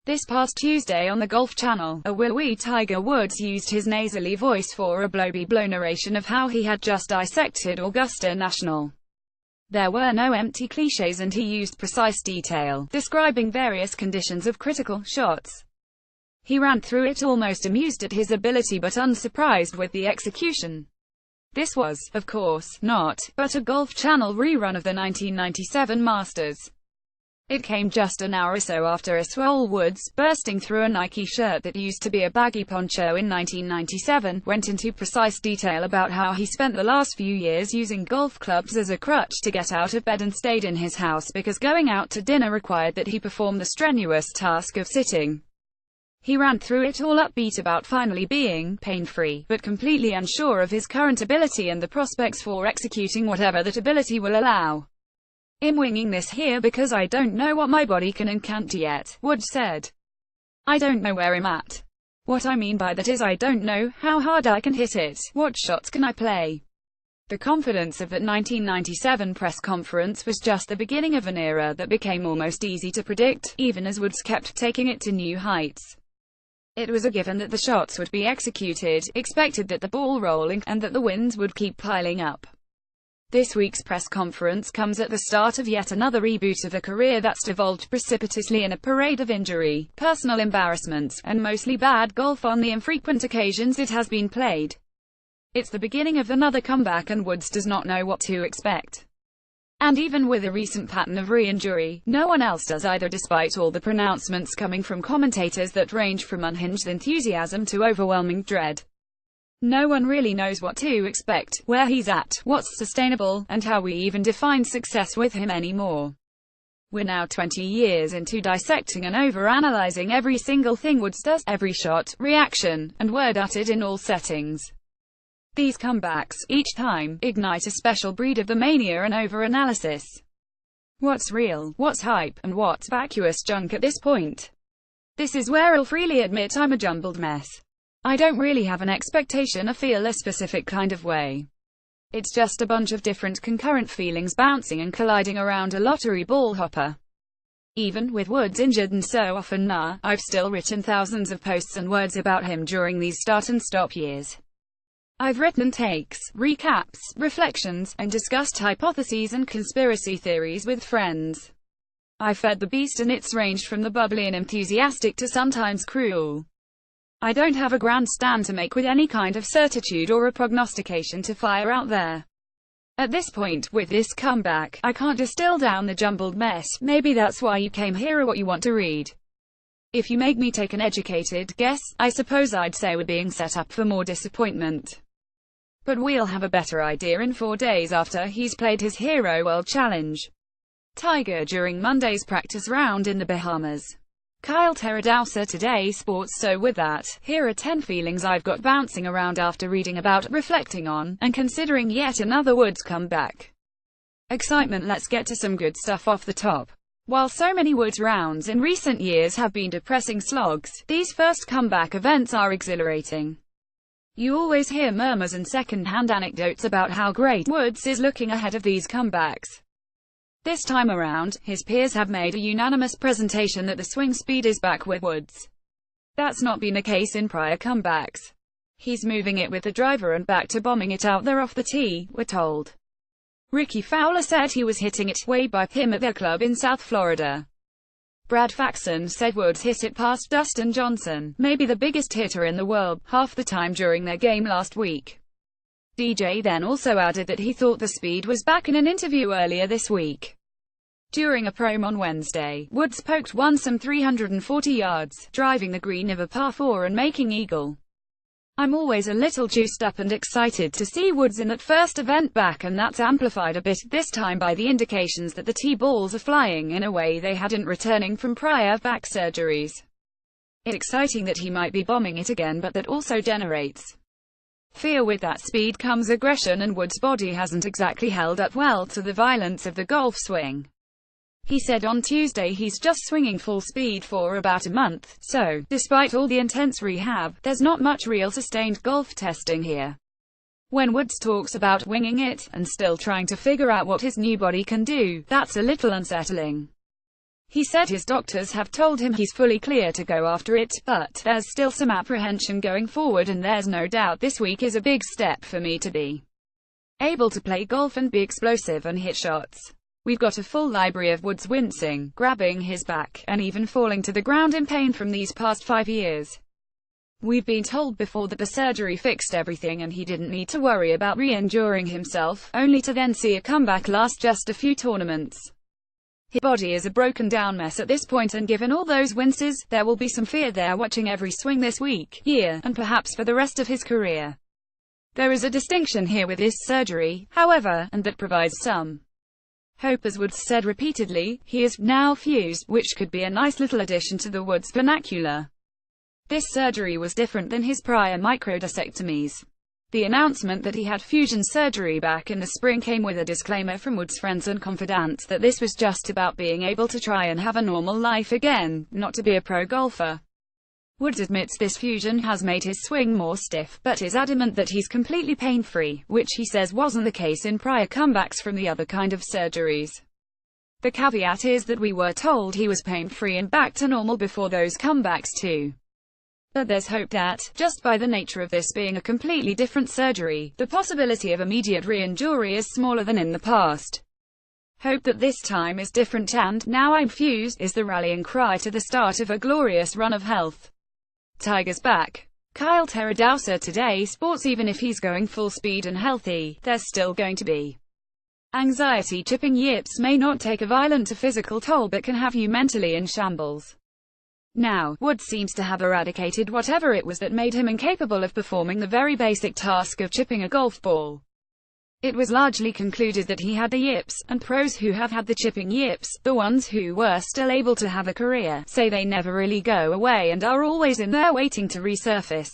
This past Tuesday on the Golf Channel, a wee Tiger Woods used his nasally voice for a blow-by-blow narration of how he had just dissected Augusta National. There were no empty cliches and he used precise detail, describing various conditions of critical shots. He ran through it almost amused at his ability but unsurprised with the execution. This was, of course, not but a Golf Channel rerun of the 1997 Masters. It came just an hour or so after a swole Woods, bursting through a Nike shirt that used to be a baggy poncho in 1997, went into precise detail about how he spent the last few years using golf clubs as a crutch to get out of bed and stayed in his house because going out to dinner required that he perform the strenuous task of sitting. He ran through it all upbeat about finally being pain-free, but completely unsure of his current ability and the prospects for executing whatever that ability will allow. "I'm winging this here because I don't know what my body can and can't do yet," Woods said. "I don't know where I'm at. What I mean by that is I don't know how hard I can hit it, what shots can I play." The confidence of that 1997 press conference was just the beginning of an era that became almost easy to predict, even as Woods kept taking it to new heights. It was a given that the shots would be executed, expected that the ball rolling, and that the wins would keep piling up. This week's press conference comes at the start of yet another reboot of a career that's devolved precipitously in a parade of injury, personal embarrassments, and mostly bad golf on the infrequent occasions it has been played. It's the beginning of another comeback and Woods does not know what to expect. And even with a recent pattern of re-injury, no one else does either despite all the pronouncements coming from commentators that range from unhinged enthusiasm to overwhelming dread. No one really knows what to expect, where he's at, what's sustainable, and how we even define success with him anymore. We're now 20 years into dissecting and overanalyzing every single thing Woods does, every shot, reaction, and word uttered in all settings. These comebacks, each time, ignite a special breed of the mania and overanalysis. What's real, what's hype, and what's vacuous junk at this point? This is where I'll freely admit I'm a jumbled mess. I don't really have an expectation or feel a specific kind of way. It's just a bunch of different concurrent feelings bouncing and colliding around a lottery ball hopper. Even with Woods injured and so often I've still written thousands of posts and words about him during these start and stop years. I've written takes, recaps, reflections, and discussed hypotheses and conspiracy theories with friends. I've fed the beast and it's ranged from the bubbly and enthusiastic to sometimes cruel. I don't have a grand stand to make with any kind of certitude or a prognostication to fire out there. At this point, with this comeback, I can't distill down the jumbled mess. Maybe that's why you came here or what you want to read. If you make me take an educated guess, I suppose I'd say we're being set up for more disappointment. But we'll have a better idea in 4 days after he's played his Hero World Challenge. Tiger during Monday's practice round in the Bahamas. Kyle Teradausa Today Sports. So with that, here are 10 feelings I've got bouncing around after reading about, reflecting on, and considering yet another Woods comeback. Excitement. Let's get to some good stuff off the top. While so many Woods rounds in recent years have been depressing slogs, these first comeback events are exhilarating. You always hear murmurs and second-hand anecdotes about how great Woods is looking ahead of these comebacks. This time around, his peers have made a unanimous presentation that the swing speed is back with Woods. That's not been the case in prior comebacks. He's moving it with the driver and back to bombing it out there off the tee, we're told. Ricky Fowler said he was hitting it way by him at their club in South Florida. Brad Faxon said Woods hit it past Dustin Johnson, maybe the biggest hitter in the world, half the time during their game last week. DJ then also added that he thought the speed was back in an interview earlier this week. During a promo on Wednesday, Woods poked one some 340 yards, driving the green of a par 4 and making eagle. I'm always a little juiced up and excited to see Woods in that first event back, and that's amplified a bit, this time by the indications that the tee balls are flying in a way they hadn't returning from prior back surgeries. It's exciting that he might be bombing it again, but that also generates fear. With that speed comes aggression, and Woods' body hasn't exactly held up well to the violence of the golf swing. He said on Tuesday he's just swinging full speed for about a month, so, despite all the intense rehab, there's not much real sustained golf testing here. When Woods talks about winging it, and still trying to figure out what his new body can do, that's a little unsettling. He said his doctors have told him he's fully clear to go after it, but there's still some apprehension going forward, and there's no doubt this week is a big step for me to be able to play golf and be explosive and hit shots. We've got a full library of Woods wincing, grabbing his back, and even falling to the ground in pain from these past 5 years. We've been told before that the surgery fixed everything and he didn't need to worry about re-injuring himself, only to then see a comeback last just a few tournaments. His body is a broken-down mess at this point, and given all those winces, there will be some fear there watching every swing this week, year, and perhaps for the rest of his career. There is a distinction here with this surgery, however, and that provides some hope. As Woods said repeatedly, he is now fused, which could be a nice little addition to the Woods vernacular. This surgery was different than his prior microdiscectomies. The announcement that he had fusion surgery back in the spring came with a disclaimer from Woods' friends and confidants that this was just about being able to try and have a normal life again, not to be a pro golfer. Woods admits this fusion has made his swing more stiff, but is adamant that he's completely pain-free, which he says wasn't the case in prior comebacks from the other kind of surgeries. The caveat is that we were told he was pain-free and back to normal before those comebacks too. But there's hope that, just by the nature of this being a completely different surgery, the possibility of immediate re-injury is smaller than in the past. Hope that this time is different, and "now I'm fused" is the rallying cry to the start of a glorious run of health. Tiger's back. Kyle Teradausa Today Sports. Even if he's going full speed and healthy, there's still going to be anxiety. Chipping yips may not take a violent physical toll, but can have you mentally in shambles. Now, Woods seems to have eradicated whatever it was that made him incapable of performing the very basic task of chipping a golf ball. It was largely concluded that he had the yips, and pros who have had the chipping yips, the ones who were still able to have a career, say they never really go away and are always in there waiting to resurface.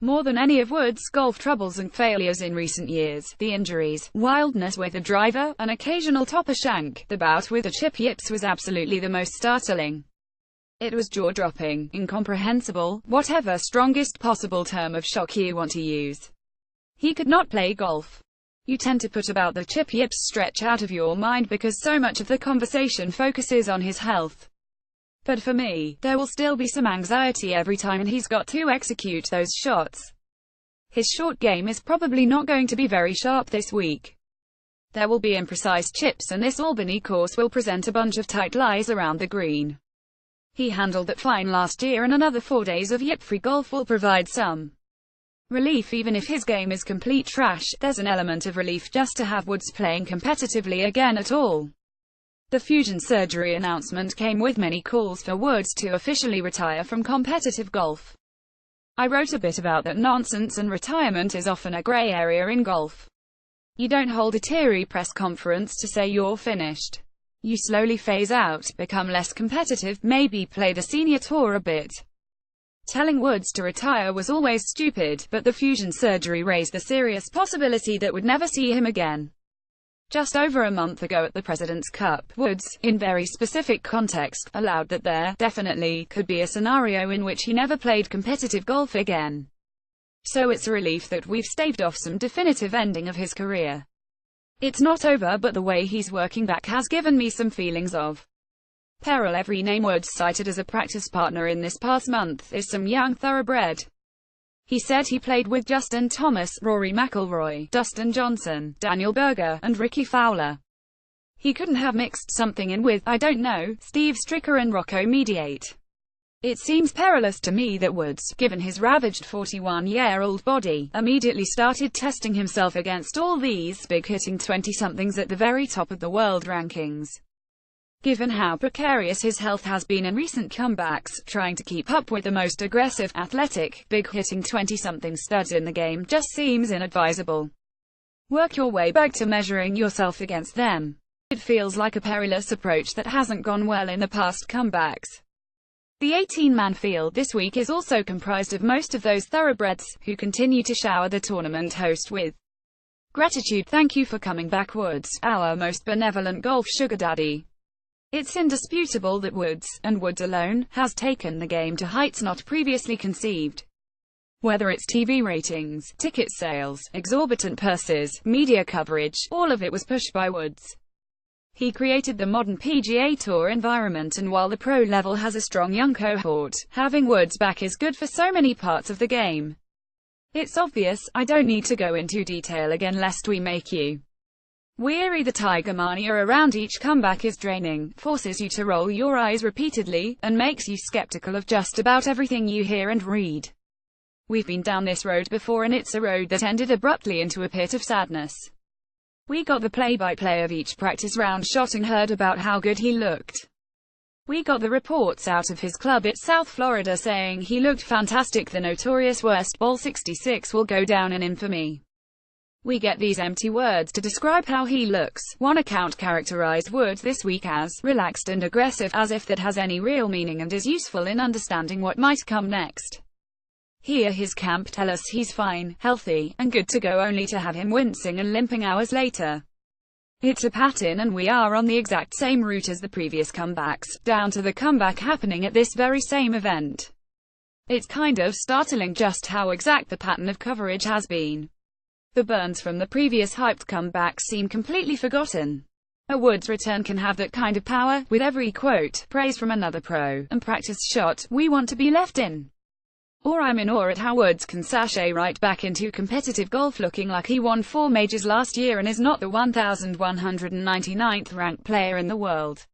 More than any of Woods' golf troubles and failures in recent years, the injuries, wildness with the driver, an occasional topper shank, the bout with the chip yips was absolutely the most startling. It was jaw-dropping, incomprehensible, whatever strongest possible term of shock you want to use. He could not play golf. You tend to put about the chip yips stretch out of your mind because so much of the conversation focuses on his health. But for me, there will still be some anxiety every time and he's got to execute those shots. His short game is probably not going to be very sharp this week. There will be imprecise chips, and this Albany course will present a bunch of tight lies around the green. He handled that fine last year, and another 4 days of yip-free golf will provide some relief. Even if his game is complete trash, there's an element of relief just to have Woods playing competitively again at all. The fusion surgery announcement came with many calls for Woods to officially retire from competitive golf. I wrote a bit about that nonsense, and retirement is often a grey area in golf. You don't hold a teary press conference to say you're finished. You slowly phase out, become less competitive, maybe play the senior tour a bit. Telling Woods to retire was always stupid, but the fusion surgery raised the serious possibility that we'd never see him again. Just over a month ago at the President's Cup, Woods, in very specific context, allowed that there definitely could be a scenario in which he never played competitive golf again. So it's a relief that we've staved off some definitive ending of his career. It's not over, but the way he's working back has given me some feelings of peril. Every name Woods cited as a practice partner in this past month is some young thoroughbred. He said he played with Justin Thomas, Rory McIlroy, Dustin Johnson, Daniel Berger, and Ricky Fowler. He couldn't have mixed something in with, I don't know, Steve Stricker and Rocco Mediate. It seems perilous to me that Woods, given his ravaged 41-year-old body, immediately started testing himself against all these big-hitting 20-somethings at the very top of the world rankings. Given how precarious his health has been in recent comebacks, trying to keep up with the most aggressive, athletic, big-hitting 20-something studs in the game just seems inadvisable. Work your way back to measuring yourself against them. It feels like a perilous approach that hasn't gone well in the past comebacks. The 18-man field this week is also comprised of most of those thoroughbreds, who continue to shower the tournament host with gratitude. Thank you for coming back, Woods, our most benevolent golf sugar daddy. It's indisputable that Woods, and Woods alone, has taken the game to heights not previously conceived. Whether it's TV ratings, ticket sales, exorbitant purses, media coverage, all of it was pushed by Woods. He created the modern PGA Tour environment, and while the pro level has a strong young cohort, having Woods back is good for so many parts of the game. It's obvious, I don't need to go into detail again lest we make you weary. The Tiger mania around each comeback is draining, forces you to roll your eyes repeatedly, and makes you skeptical of just about everything you hear and read. We've been down this road before, and it's a road that ended abruptly into a pit of sadness. We got the play-by-play of each practice round shot and heard about how good he looked. We got the reports out of his club at South Florida saying he looked fantastic. The notorious worst ball 66 will go down in infamy. We get these empty words to describe how he looks. One account characterized Woods this week as relaxed and aggressive, as if that has any real meaning and is useful in understanding what might come next. Here his camp tell us he's fine, healthy, and good to go, only to have him wincing and limping hours later. It's a pattern, and we are on the exact same route as the previous comebacks, down to the comeback happening at this very same event. It's kind of startling just how exact the pattern of coverage has been. The burns from the previous hyped comebacks seem completely forgotten. A Woods return can have that kind of power, with every quote, praise from another pro, and practice shot we want to be left in. Or I'm in awe at how Woods can sashay right back into competitive golf looking like he won 4 majors last year and is not the 1,199th ranked player in the world.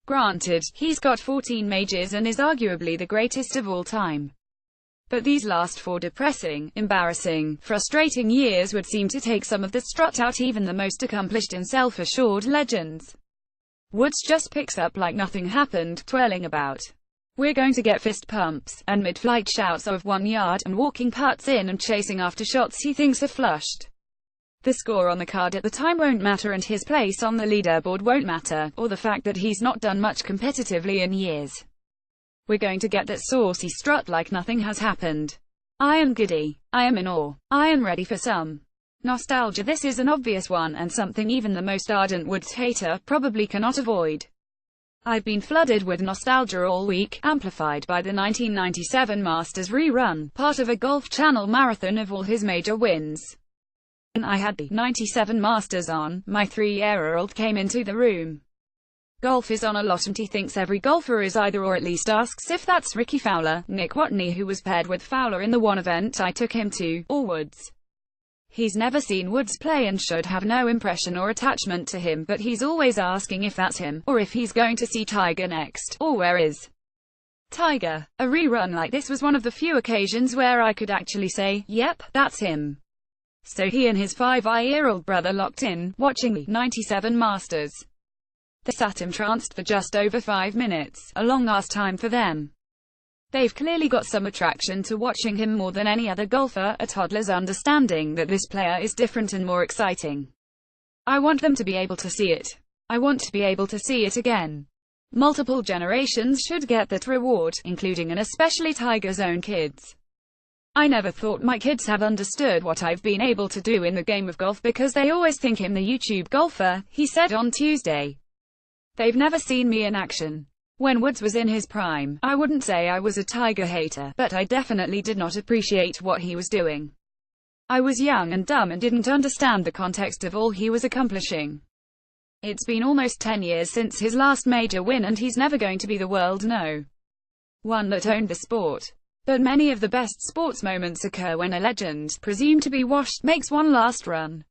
Granted, he's got 14 majors and is arguably the greatest of all time. But these last 4 depressing, embarrassing, frustrating years would seem to take some of the strut out even the most accomplished and self-assured legends. Woods just picks up like nothing happened, twirling about. We're going to get fist pumps, and mid-flight shouts of 1 yard, and walking putts in and chasing after shots he thinks are flushed. The score on the card at the time won't matter, and his place on the leaderboard won't matter, or the fact that he's not done much competitively in years. We're going to get that saucy strut like nothing has happened. I am giddy. I am in awe. I am ready for some nostalgia. This is an obvious one, and something even the most ardent Woods hater probably cannot avoid. I've been flooded with nostalgia all week, amplified by the 1997 Masters rerun, part of a Golf Channel marathon of all his major wins. When I had the 97 Masters on, my 3-year-old came into the room. Golf is on a lot and he thinks every golfer is either, or at least asks if that's Ricky Fowler, Nick Watney who was paired with Fowler in the one event I took him to, or Woods. He's never seen Woods play and should have no impression or attachment to him, but he's always asking if that's him, or if he's going to see Tiger next, or where is Tiger. A rerun like this was one of the few occasions where I could actually say, yep, that's him. So he and his 5-year-old brother locked in, watching the 97 Masters. They sat entranced for just over 5 minutes, a long-ass time for them. They've clearly got some attraction to watching him more than any other golfer, a toddler's understanding that this player is different and more exciting. I want them to be able to see it. I want to be able to see it again. Multiple generations should get that reward, including and especially Tiger's own kids. I never thought my kids have understood what I've been able to do in the game of golf because they always think him the YouTube golfer, he said on Tuesday. They've never seen me in action. When Woods was in his prime, I wouldn't say I was a Tiger hater, but I definitely did not appreciate what he was doing. I was young and dumb and didn't understand the context of all he was accomplishing. It's been almost 10 years since his last major win and he's never going to be the world no one that owned the sport. But many of the best sports moments occur when a legend, presumed to be washed, makes one last run.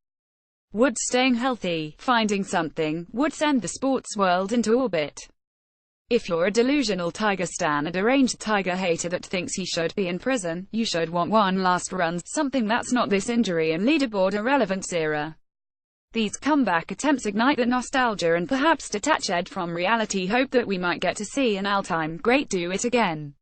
Woods staying healthy, finding something, would send the sports world into orbit. If you're a delusional Tiger stan, a deranged Tiger hater that thinks he should be in prison, you should want one last run, something that's not this injury and leaderboard irrelevance era. These comeback attempts ignite the nostalgia and perhaps detach Ed from reality, hope that we might get to see an all-time great do it again.